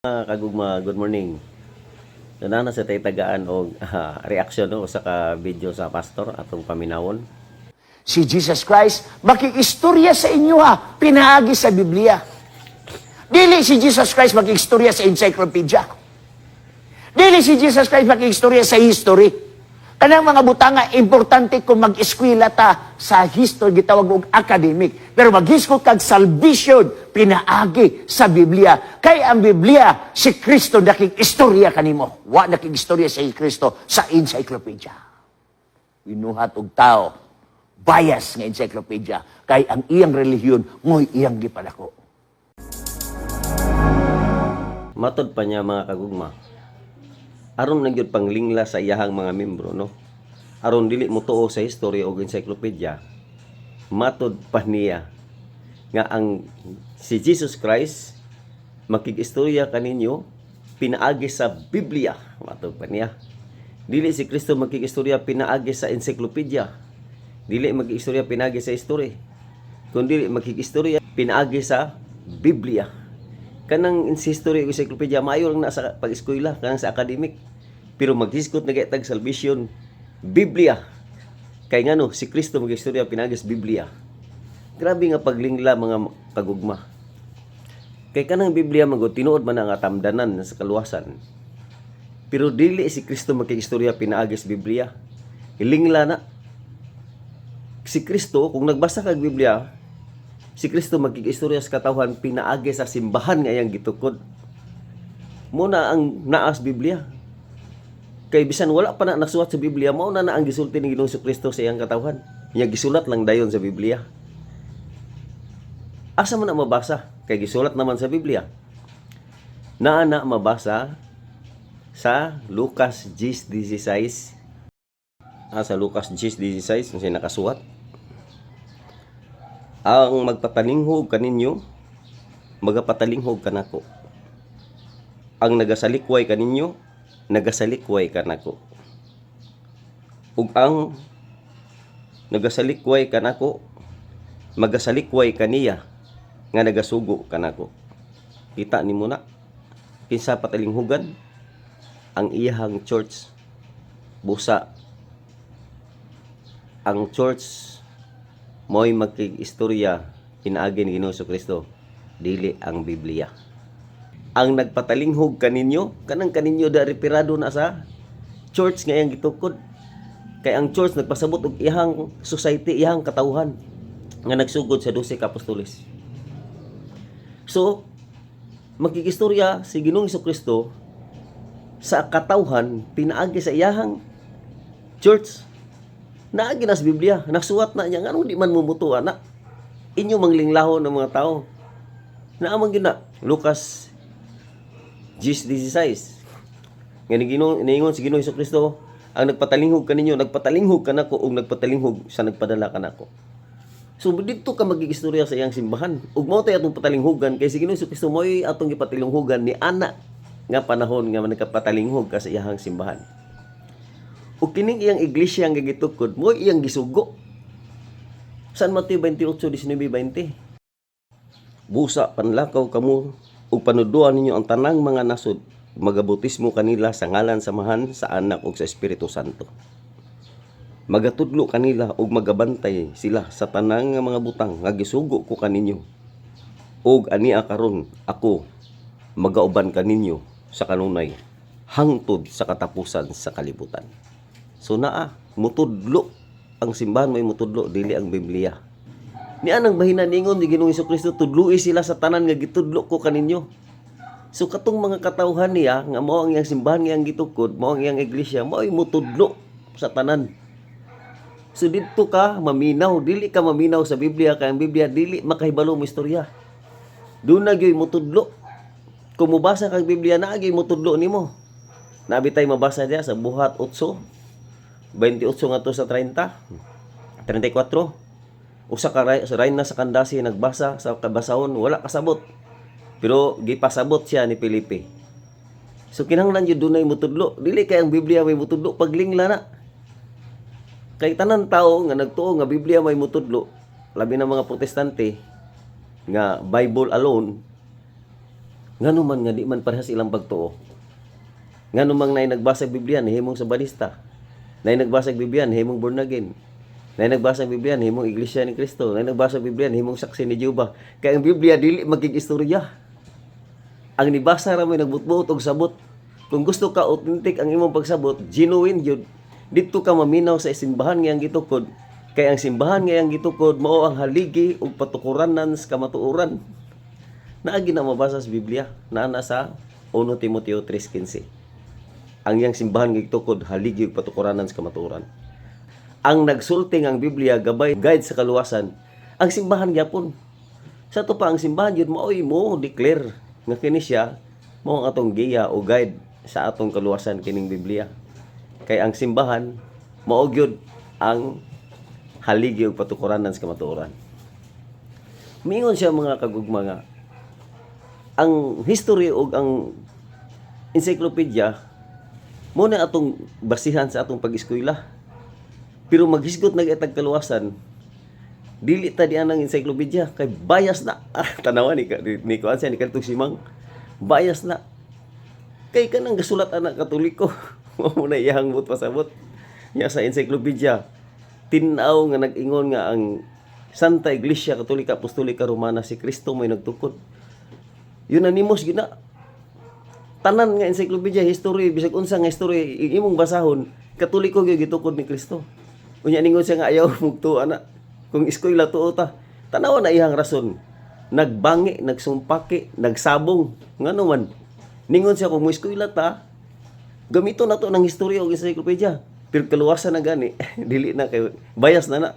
Kagugma, good morning. Na sa tay tagaan og reaksyon no sa ka video sa pastor atong paminawon. Si Jesus Christ, makikistorya sa inyo ha, pinaagi sa Biblia. Dili si Jesus Christ makikistorya sa encyclopedia. Dili si Jesus Christ makikistorya sa history. Kanang mga butanga, importante kung mag-eskwela ta sa history, gitawag og academic. Pero maghiskot kag salvation, pinaagi sa Biblia. Kay ang Biblia, si Kristo nakikistorya kanimo. Wa nakikistorya sa Kristo sa encyclopedia. Winuhat og tao, bias nga encyclopedia. Kay ang iyang relihiyon, mo'y iyang gipadako. Matod pa niya mga kagugma. Aron na gyud panglingla sa iyahang mga membro no. Aron dili mo tuo sa history o encyclopedia. Matod pa niya nga ang si Jesus Christ makikistorya kaninyo pinaagi sa Biblia. Matod pa niya. Dili si Kristo makikistorya pinaagi sa encyclopedia. Dili makikistorya pinaagi sa history. Kundi makikistorya pinaagi sa Biblia. Kanang history o encyclopedia maayo lang na sa pag-eskwela, kanang sa academic. Pero maghiskot na gaytag salvation Biblia. Kay ngano si Kristo mag-istorya pinagis Biblia. Grabe nga paglingla mga kagugma. Kay kanang Biblia magud tinuod man ang atamdanan sa kaluwasan. Pero dili si Kristo mag-istorya pinaagis Biblia. Ilingla na. Si Kristo kung nagbasa kag Biblia, si Kristo magkikistorya sa katawhan pinaagi sa simbahan nga iyang gitukod. Muna ang naas Biblia. Kay bisan wala pa na nasulat sa Biblia, mao na ang gisulti ni Ginoong Kristo sa iyang katawhan. Iya gisulat lang dayon sa Biblia. Asa man na mabasa? Kay gisulat naman sa Biblia. Naa na mabasa sa Lucas 10:16. Sa Lucas 10:16 kasi nakasulat. Ang magpatalinghog kaninyo, magapatalinghoג kanako. Ang nagasalikway kaninyo, nagasalikway kanako. Ug ang nagasalikway kanako, magasalikway kaniya nga nagasugo kanako. Kita nimo na kinsa patalinghugan ang iyahang church busa. Ang church mo'y magkikistorya pinaagi ni Ginoong Kristo, dili ang Biblia. Ang nagpatalinghog kaninyo, kanang kaninyo da reperado na sa church nga iyang gitukod. Kay ang church nagpasabot og iyang society, iyang katawhan nga nagsugod sa 12 ka apostoles. So, magkikistorya si Ginoong Kristo sa katawhan pinaagi sa iyang church. Naagi na sa Biblia, nagsuwat na niya, ano di man mumuto, anak. Inyo manglinglahon ng mga tao. Naamang yun na, Lucas 10:16. Ngayon si Ginoong Kristo, ang nagpatalinghog kaninyo, nagpatalinghog ka nako, o nagpatalinghog sa nagpadala ka nako. So, dito ka magkikistorya sa iyang simbahan. Ug mao tay atong patalinghogan, kay si Ginoong Kristo mo'y atong ipatalinghogan ni anak nga panahon nga nagpatalinghog ka sa iyang simbahan. O kining iyang iglesia ang gitukod mo iyang gisugo. San Mateo 28:19-20. Busa panlakaw kamo ug panuduan ninyo ang tanang mga nasod, magabautismo kanila sa ngalan samahan sa Anak ug sa Espiritu Santo. Magatudlo kanila ug magabantay sila sa tanang nga mga butang nga gisugo ko kaninyo. Ug ania karon ako magauban kaninyo sa kanunay hangtod sa katapusan sa kalibutan. So mutudlo ang simbahan may mutudlo dili ang Biblia. Ni anang bahinan ningon ni Ginoong Kristo tudloi sila sa tanan nga gitudlo ko kaninyo. So katong mga katawhan niya nga mao ang iyang simbahan nga iyang gitukod, mao ang iyang iglesia, mao ay mutudlo sa tanan. So dito ka maminaw, dili ka maminaw sa Biblia kay ang Biblia dili makahibalo mo istorya. Doon na gyud mutudlo. Kung mubasa kang Biblia na gyud mutudlo nimo. Nabitay mabasa diya sa Buhat 8 28 nga to sa 30, 34. Usa ka rayna sa Kandasi nagbasa sa kabasahon, wala kasabot. Pero gipasabot siya ni Felipe. So kinahanglan jud dunay mutudlo. Dili kay ang Biblia may mutudlo paglingla na. Kay tanan tao nga nagtuo nga Biblia may mutudlo, labi na mga protestante nga Bible alone, Nganuman nga di man parehas ilang pagtuo. Nganumang nay nagbasa Biblia himong sabanista. Nay nagbasa Biblia himong born again. Nay nagbasa Biblia himong iglesia ni Kristo. Nay nagbasa Biblia himong saksi ni Jehova. Kaya ang Biblia dili magig-istorya. Ang nibasa ra may nagbutbuot og sabot. Kung gusto ka authentic ang imong pagsabot, genuine yun. Dito ka maminaw sa simbahan nga ang gitukod. Kaya ang simbahan nga ang gitukod mao ang haligi ug patukuranan sa kamatuoran. Naagi na mabasa sa Biblia, naa sa 1 Timoteo 3:15. Ang yang simbahan nga gitukod haligi ug patukuranan sa kamatuoran. Ang nagsulting ang Biblia gabay guide sa kaluwasan, ang simbahan gyapon. Sa to pa ang simbahan yun maoy mo declare nga kini siya mao ang atong giya o guide sa atong kaluwasan kining Biblia. Kay ang simbahan mao gyud ang haligi ug patukuranan sa kamatuoran. Mingon siya mga kagugma nga ang history ug ang encyclopedia mo na atong basihan sa atong pag-eskwela. Pero maghisgot na itag kaluwasan, dili ta diyan ang encyclopedia kay bias na. Tanawan ni ko ansa ni kadtong simang bias na. Kay kanang gasulat anak Katoliko, mo na iyang but pasabot niya sa encyclopedia. Tinaw nga nag-ingon nga ang Santa Iglesia Katolika Apostolika Romana si Kristo may nagtukod. Yun na nimos gina. Tanan nga encyclopedia history bisag unsa nga history imong basahon, Katoliko gyud gitukod ni Kristo. Unya ningon siya nga ayaw mugtuo ana. Kung eskwela tuo ta, tanaw na iyang rason. Nagbangi, nagsumpaki, nagsabong. Ngano man. Ningon siya kung mo eskwela ta, gamito na to ng history o encyclopedia. Pero kaluwasan na gani, dili na kay bias na na.